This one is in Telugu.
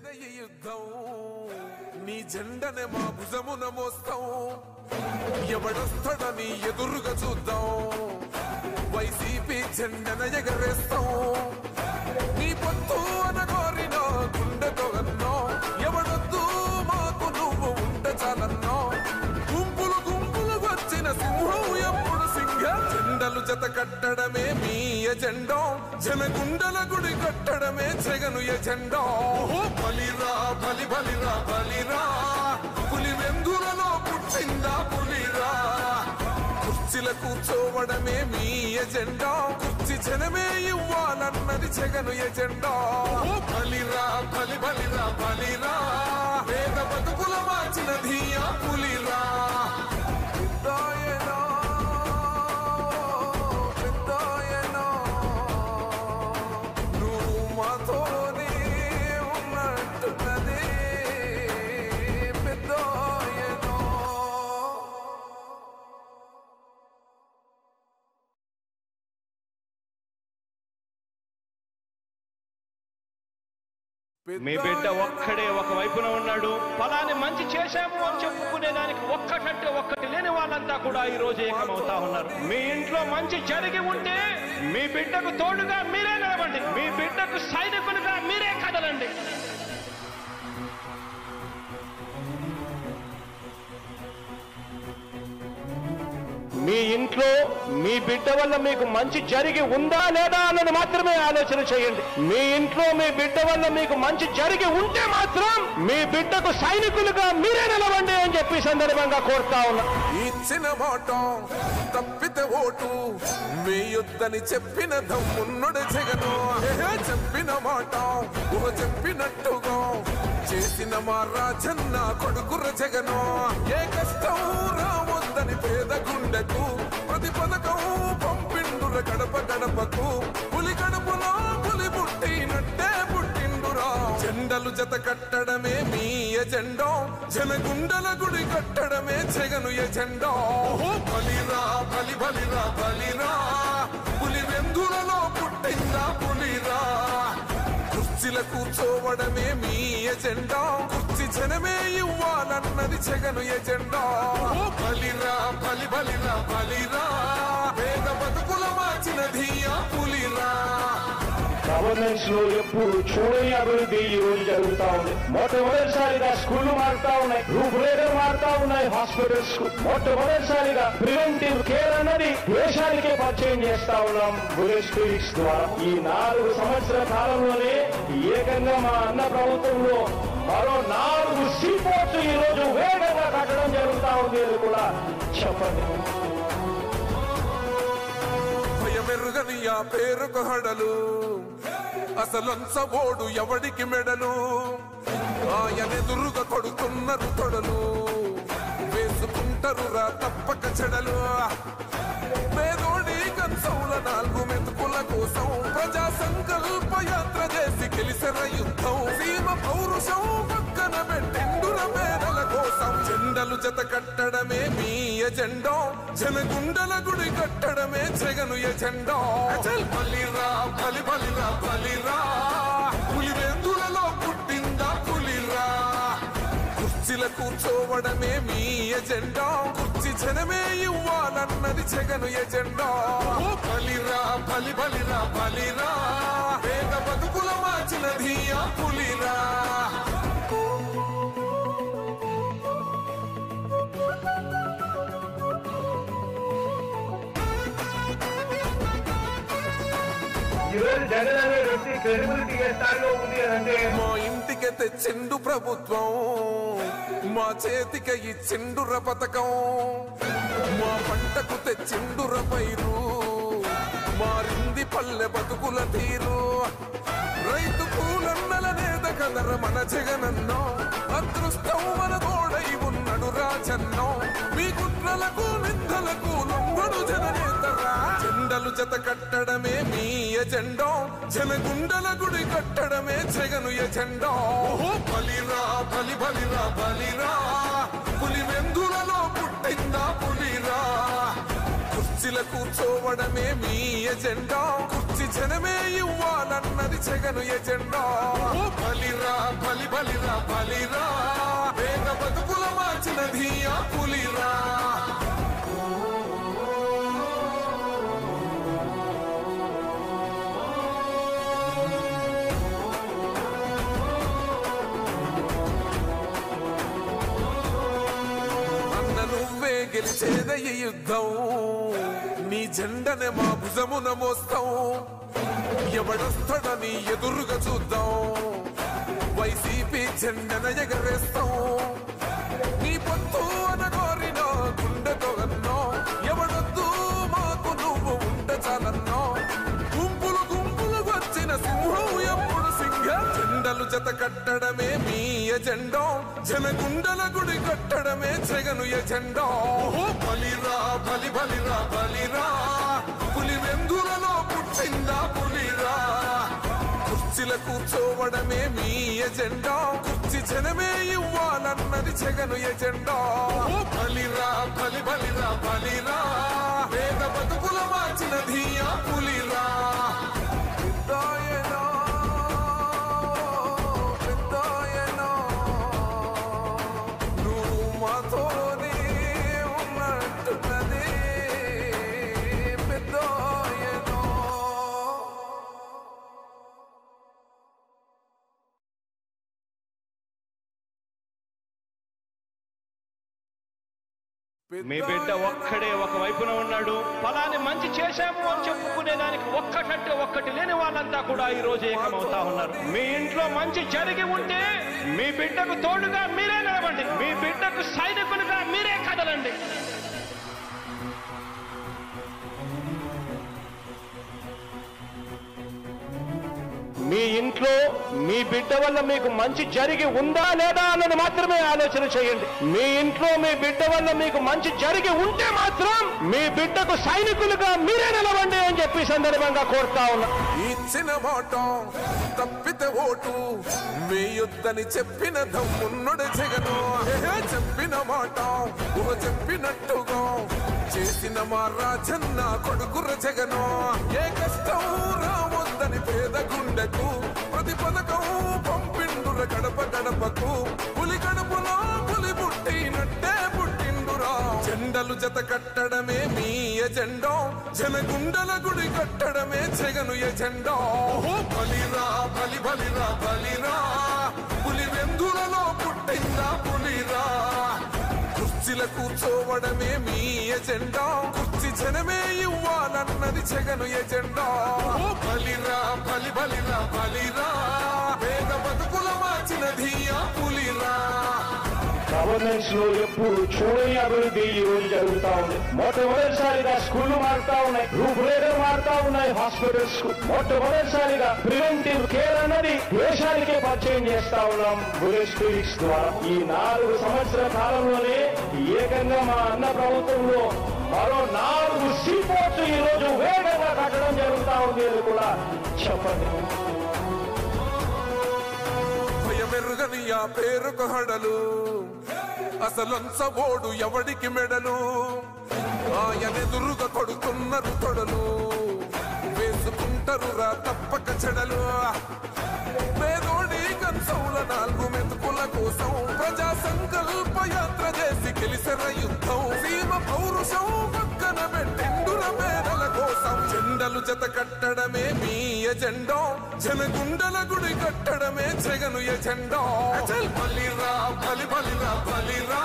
యుద్ధం నీ జెండనే మా భుజమున మోస్తాం ఎవడొస్తాడని ఎదురుగా చూద్దాం వైసీపీ జెండన ఎగరేస్తాం నీ పొత్తు అనగోరిన గుండెతో అన్నో ఎవడొద్దు మాకు నువ్వు ఉండ చాలన్నో గుంపులు గుంపులు వచ్చిన సింహం ఎప్పుడు సింహ జెండలు జత కట్టడమే మీ ఎజెండా జనగుండల గుడి కట్టడమే జగను ఎజెండా బలిరా బలి బలిరా బలిరా పులి వెందులలో పుట్టిందా పులిరా కుర్చీల కూర్చోవడమే మీ ఎజెండా కుర్చీ జనమే ఇవ్వాలన్నది జగను ఎజెండా బలిరా బలి బలిరా బలిరా పేద బతుకుల మార్చినది ఆ పులిరా మీ బిడ్డ ఒక్కడే ఒక వైపున ఉన్నాడు ఫలాన్ని మంచి చేశాము అని చెప్పుకునే దానికి ఒక్కటంటే ఒక్కటి లేని వాళ్ళంతా కూడా ఈ రోజు ఏకమవుతా ఉన్నారు మీ ఇంట్లో మంచి జరిగి ఉంటే మీ బిడ్డకు తోడుగా మీరే నిలబండి మీ బిడ్డకు సైనికులుగా మీరే కదలండి మీ ఇంట్లో మీ బిడ్డ వల్ల మీకు మంచి జరిగి ఉందా లేదా అన్నది మాత్రమే ఆలోచన చేయండి మీ ఇంట్లో మీ బిడ్డ వల్ల మీకు మంచి జరిగి ఉంటే మాత్రం మీ బిడ్డకు సైనికులుగా మీరే నిలవండి అని చెప్పి సందర్భంగా కోరుతా ఉన్నా ఇచ్చిన మాట తప్పితే ఓటు వేయొద్దని చెప్పిన దమ్మున్నడు జగను చెప్పిన మాట చెప్పినట్టుగా చేసిన మా రాజన్న కొడుకుర జగను ఏ కష్టం రావద్దని పేద గుండెకు ప్రతి పథకం పంపిండుర గడప గడపకు పులి గడపలో పులి పుట్టినట్టే పుట్టిండురా జెండలు జత కట్టడమే మీ ఎజెండా జనగుండల గుడి కట్టడమే జగను ఎజెండా బలిరా బలి బలిరా బలిరా పులి వెందులలో పుట్టిందా పులిరా కుర్చీల కూర్చోవడమే మీ ఎజెండా కుర్చీ జనమే ఇవ్వాలన్నది జగను ఎజెండా బలిరా బలి బలిరా బలిరా పేద బతుకుల మార్చినది ఆ పులిరా గవర్నెన్స్ లో ఎప్పుడు చూడని అభివృద్ధి ఈ రోజు జరుగుతా ఉంది మొట్టమొదటిసారిగా స్కూళ్లు మారుతా ఉన్నాయి రూపురేఖలు మారుతా ఉన్నాయి హాస్పిటల్స్ కు మొట్టమొదటిసారిగా ప్రివెంటివ్ కేర్ అన్నది దేశానికే పరిచయం చేస్తా ఉన్నాం బుల్లెట్ క్లినిక్స్ ద్వారా ఈ 4 సంవత్సరాల కాలంలోనే ఏకంగా మా అన్న ప్రభుత్వంలో మరో 4 సీపోర్ట్స్ ఈ రోజు వేగంగా కట్టడం జరుగుతా ఉంది అని కూడా చెప్పండి భయమెరుగని ఆ పేరుకు హడలు అసలంచబోడు ఎవడికి మెడలు ఆయనెదురుగా కొడుతున్నారు తొడలు వేసుకుంటారు రా తప్పక చెడలు పేదోడి కంచౌల 4 మెతుకుల కోసం ప్రజా సంకల్ప యాత్ర చేసి గెలిసిన యుద్ధం సీమ పౌరుషం పక్కన పెట్టిండుర పేదల కోసం జెండలు జత కట్టడమే మీ ఎజెండా జనగుండల గుడి కట్టడమే జగను ఎజెండా బలిరా బలి బలిరా బలిరా పులి వెందులలో పుట్టిందా పులిరా కుర్చీల కూర్చోవడమే మీ ఎజెండా కుర్చీ జనమే ఇవ్వాలన్నది జగను ఎజెండా బలిరా బలి బలిరా బలిరా పేద బతుకుల మార్చినది ఆ పులిరా జగన్ అనే వ్యక్తి క్రెడిబిలిటీ ఏ స్థాయిలో ఉంది అంటే మా ఇంటికి తెచ్చిండు ప్రభుత్వం మా చేతికి ఇచ్చిండుర పథకం మా పంటకు తెచ్చిండుర పైరు మారింది పల్లె బతుకుల తీరు రైతు పూలన్నల నేత కదర మన జగనన్నో అదృష్టం మన తోడై ఉన్నడు రాజన్నో మీ కుట్రలకు నిందలకు లొంగడు జననేతరా జెండలు జత కట్టడమే మీ ఎజెండా జనగుండల గుడి కట్టడమే జగను ఎజెండా బలిరా బలి బలిరా బలిరా పులి వెందులలో పుట్టిందా పులిరా కుర్చీల కూర్చోవడమే మీ ఎజెండా కుర్చీ జనమే ఇవ్వాలన్నది జగను ఎజెండా. బలిరా బలి బలిరా బలిరా, పేద బతుకుల మార్చినది ఆ పులిరా. గెలిచేదయ్య యుద్ధం, నీ జెండనే మా భుజమున మోస్తాం. ఎవడొస్తాడని ఎదురుగా చూద్దాం, వైసీపీ జెండన ఎగరేస్తాం. నీ పొత్తు అనగోరిన గుండెతో అన్నో, ఎవడొద్దు మాకు నువ్వు ఉండ చాలన్నో. గుంపులు గుంపులు వచ్చిన సింహం ఎప్పుడు సింహ. జెండలు జత కట్టడమే మీ ఎజెండా, జనగుండల గుడి కట్టడమే జగను ఎజెండా. బలిరా బలి బలిరా బలిరా, పులి వెందులలో పుట్టిందా పులిరా. కుర్చీల కూర్చోవడమే మీ ఎజెండా, కుర్చీ జనమే ఇవ్వాలన్నది జగను ఎజెండా. బలిరా బలి బలిరా బలిరా, పేద బతుకుల మార్చినది ఆ పులిరా. మీ బిడ్డ ఒక్కడే ఒక వైపున ఉన్నాడు. ఫలాన్ని మంచి చేశాము అని చెప్పుకునే దానికి ఒక్కటంటే ఒక్కటి లేని వాళ్ళంతా కూడా ఈ రోజు ఏకమవుతా ఉన్నారు. మీ ఇంట్లో మంచి జరిగి ఉంటే మీ బిడ్డకు తోడుగా మీరే నిలబండి, మీ బిడ్డకు సైనికులుగా మీరే కదలండి. మీ ఇంట్లో మీ బిడ్డ వల్ల మీకు మంచి జరిగి ఉందా లేదా అన్నది మాత్రమే ఆలోచన చేయండి. మీ ఇంట్లో మీ బిడ్డ వల్ల మీకు మంచి జరిగి ఉంటే మాత్రం మీ బిడ్డకు సైనికులుగా మీరే నిలవండి అని చెప్పి సందర్భంగా కోరుతా ఉన్నా. ఇచ్చిన మాట తప్పితే ఓటు వేయొద్దని చెప్పిన దమ్మున్నడు జగను. చెప్పిన మాట చెప్పినట్టుగా చేసిన మా రాజన్న కొడుకుర జగను. ఏ కష్టం రావద్దని పేద గుండెకు ప్రతి పథకం పంపిండుర గడప గడపకు. పులి గడపలో పులి పుట్టినట్టే పుట్టిండురా. జెండలు జత కట్టడమే మీ ఎజెండా, జనగుండల గుడి కట్టడమే జగను ఎజెండా. బలిరా బలి బలిరా బలిరా, పులి వెందులలో పుట్టిందా పులిరా. కుర్చీల కూర్చోవడమే మీ ఎజెండా, కుర్చీ జనమే ఇవ్వాలన్నది జగను ఎజెండా. బలిరా బలి బలిరా బలిరా, పేద బతుకుల మార్చినది ఆ పులిరా. గవర్నెన్స్ లో ఎప్పుడు చూడని అభివృద్ధి ఈ రోజు జరుగుతా ఉంది. మొట్టమొదటిసారిగా స్కూళ్లు మారుతా ఉన్నాయి, రూపురేఖలు మారుతా ఉన్నాయి. హాస్పిటల్స్ మొట్టమొదటిసారిగా ప్రివెంటివ్ కేర్ అన్నది దేశానికే పరిచయం చేస్తా ఉన్నాం బులెట్ క్లినిక్స్ ద్వారా. ఈ 4 సంవత్సరాల కాలంలోనే ఏకంగా మా అన్న ప్రభుత్వంలో మరో 4 సీపోర్ట్స్ ఈ రోజు వేగంగా కట్టడం జరుగుతా ఉంది అని కూడా చెప్పండి. భయమెరుగని ఆ పేరుకు హడలు, అసలంచబోడు ఎవడికి మెడలు. ఆయనెదురుగా కొడుతున్నారు తొడలు, వేసుకుంటారు రా తప్పక చెడలు. పేదోడి కంచంల 4 మెతుకుల కోసం ప్రజా సంకల్ప యాత్ర చేసి గెలిసిన యుద్ధం. సీమ పౌరుషం పక్కన పెట్టిండుర పేదల కోసం. జెండలు జత కట్టడమే మీ ఎజెండా, జనగుండల గుడి కట్టడమే జగను ఎజెండా. బలిరా బలి బలిరా బలిరా,